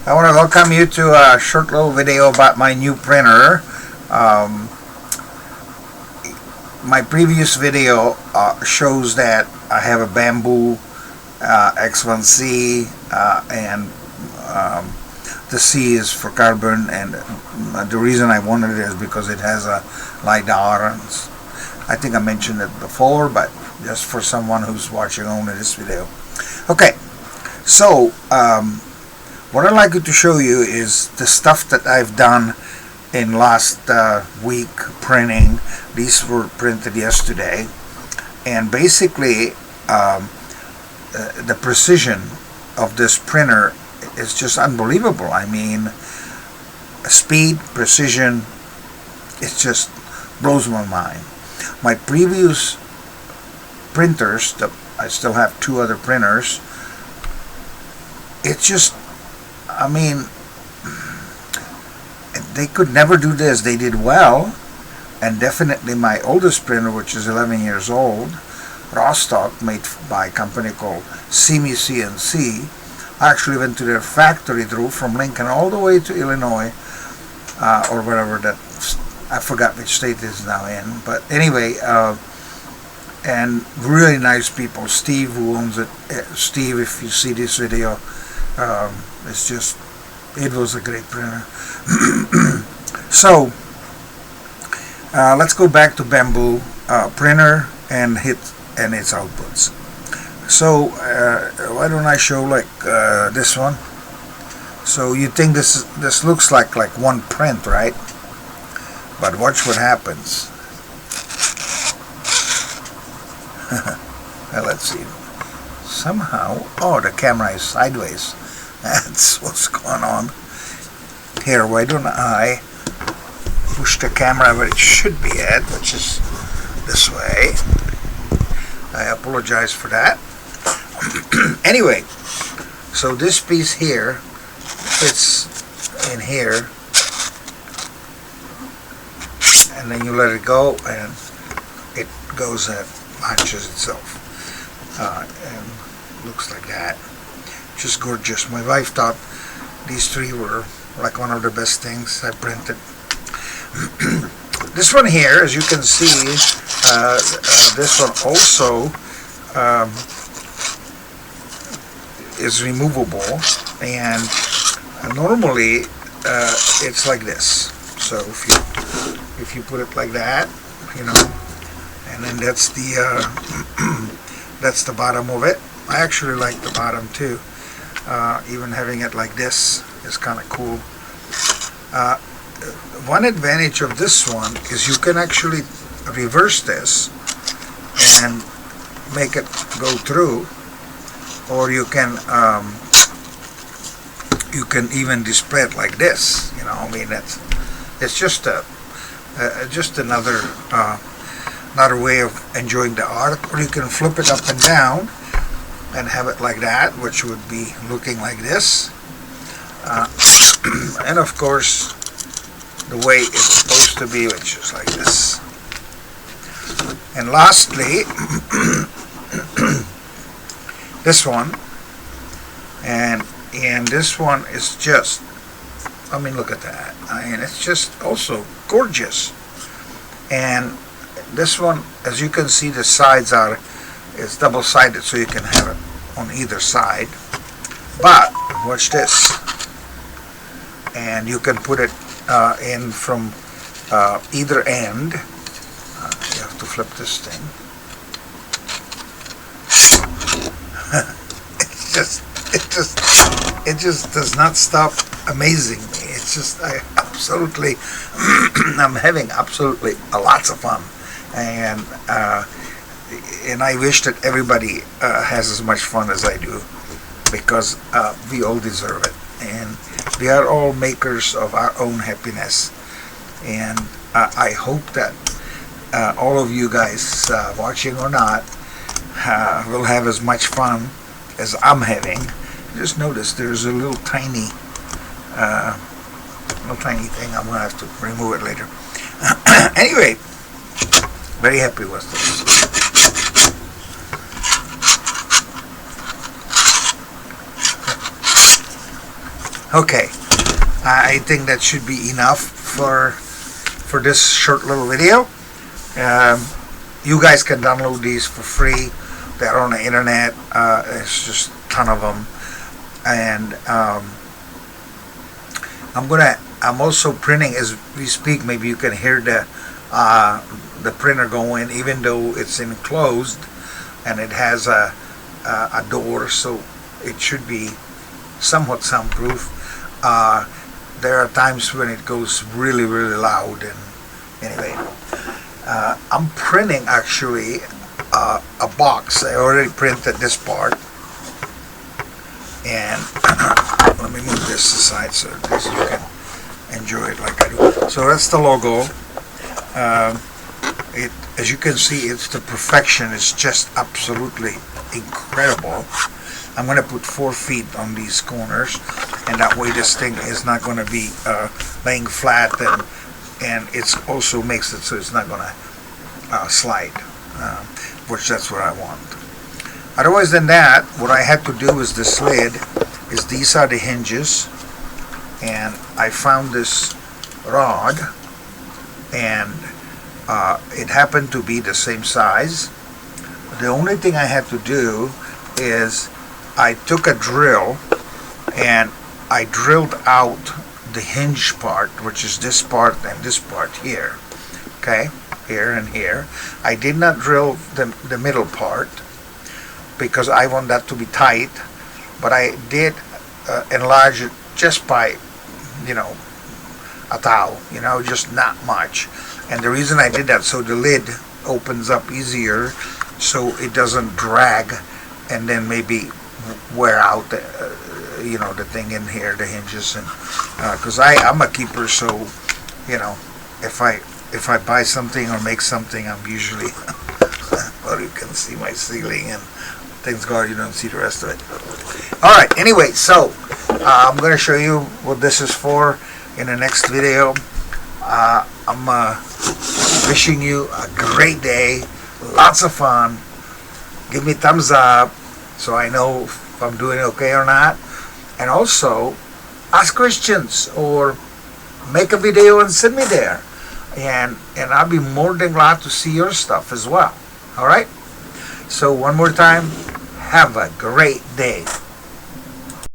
I want to welcome you to a short little video about my new printer. My previous video shows that I have a Bambu X1C and the C is for carbon, and the reason I wanted it is because it has a LiDAR. I think I mentioned it before, but just for someone who's watching only this video. Okay, so what I'd like to show you is the stuff that I've done in last week printing. These were printed yesterday, and basically the precision of this printer is just unbelievable. I mean, speed, precision, it just blows my mind. My previous printers, I still have two other printers, it's just, I mean, they could never do this. They did well, and definitely my oldest printer, which is 11 years old, raw stock, made by a company called CNC. I actually went to their factory, drove from Lincoln all the way to Illinois, or whatever that, I forgot which state it is now in, but anyway, and really nice people. Steve, who owns it, Steve, if you see this video, it's just, it was a great printer. So let's go back to Bambu printer and its outputs. So why don't I show like this one? So you think this looks like one print, right? But watch what happens. Well, let's see. Somehow, oh, the camera is sideways. That's what's going on. Here, why don't I push the camera where it should be at, which is this way. I apologize for that. Anyway, so this piece here fits in here, and then you let it go, and it goes and launches itself, and looks like that. Just gorgeous. My wife thought these three were like one of the best things I printed. This one here, as you can see, this one also is removable, and normally it's like this. So if you put it like that, you know, and then that's the that's the bottom of it. I actually like the bottom too. Even having it like this is kind of cool. One advantage of this one is you can actually reverse this and make it go through, or you can even display it like this. You know, I mean, it's just another way of enjoying the art. Or you can flip it up and down and have it like that, which would be looking like this. And of course, the way it's supposed to be, which is like this. And lastly, this one, and this one is just, I mean, look at that. I mean, it's just also gorgeous. And this one, as you can see, the sides it's double-sided, so you can have it on either side. But watch this, and you can put it in from either end. You have to flip this thing. it just does not stop amazing me. It's just I'm having absolutely lots of fun, and I wish that everybody has as much fun as I do, because we all deserve it, and we are all makers of our own happiness. And I hope that all of you guys, watching or not, will have as much fun as I'm having. Just notice there's a little tiny thing. I'm gonna have to remove it later. Anyway, very happy with this. Okay, I think that should be enough for this short little video. You guys can download these for free. They're on the internet. It's just a ton of them. And I'm also printing as we speak. Maybe you can hear the printer going, even though it's enclosed and it has a door, so it should be somewhat soundproof. There are times when it goes really, really loud. And anyway, I'm printing actually a box. I already printed this part, and let me move this aside so this you can enjoy it like I do. So that's the logo. As you can see, it's the perfection. It's just absolutely incredible. I'm going to put 4 feet on these corners, and that way this thing is not going to be laying flat, and it's also makes it so it's not going to slide, which that's what I want. Otherwise than that, what I had to do is this lid, these are the hinges, and I found this rod, and it happened to be the same size. The only thing I had to do is I took a drill and I drilled out the hinge part, which is this part and this part here. Okay, here and here. I did not drill the middle part because I want that to be tight, but I did enlarge it just by, a towel, just not much. And the reason I did that, so the lid opens up easier, so it doesn't drag and then maybe wear out the thing in here, the hinges, and because I'm a keeper, so if I buy something or make something, I'm usually well, you can see my ceiling and things go, you don't see the rest of it. All right, anyway, so I'm going to show you what this is for in the next video. I'm wishing you a great day, lots of fun. Give me thumbs up so I know if I'm doing okay or not. And also, ask questions or make a video and send me there. And I'll be more than glad to see your stuff as well. All right? So one more time, have a great day.